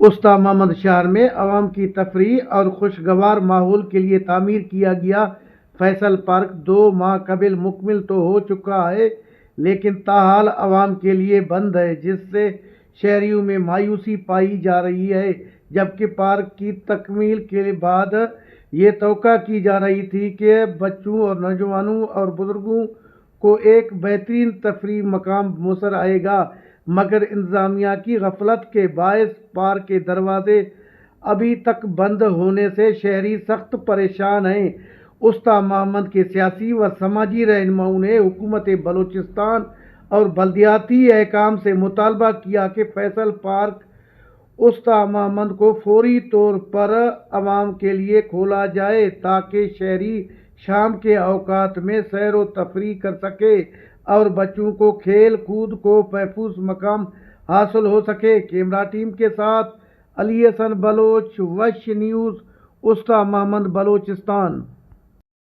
استا محمد شہر میں عوام کی تفریح اور خوشگوار ماحول کے لیے تعمیر کیا گیا فیصل پارک 2 ماہ قبل مکمل تو ہو چکا ہے، لیکن تاحال عوام کے لیے بند ہے، جس سے شہریوں میں مایوسی پائی جا رہی ہے۔ جبکہ پارک کی تکمیل کے بعد یہ توقع کی جا رہی تھی کہ بچوں اور نوجوانوں اور بزرگوں کو ایک بہترین تفریحی مقام میسر آئے گا، مگر انتظامیہ کی غفلت کے باعث پارک کے دروازے ابھی تک بند ہونے سے شہری سخت پریشان ہیں۔ استا محمد کے سیاسی و سماجی رہنماؤں نے حکومت بلوچستان اور بلدیاتی حکام سے مطالبہ کیا کہ فیصل پارک استا محمد کو فوری طور پر عوام کے لیے کھولا جائے تاکہ شہری شام کے اوقات میں سیر و تفریح کر سکے اور بچوں کو کھیل کود کو محفوظ مقام حاصل ہو سکے۔ کیمرہ ٹیم کے ساتھ علی حسن بلوچ، وش نیوز، استا محمد، بلوچستان۔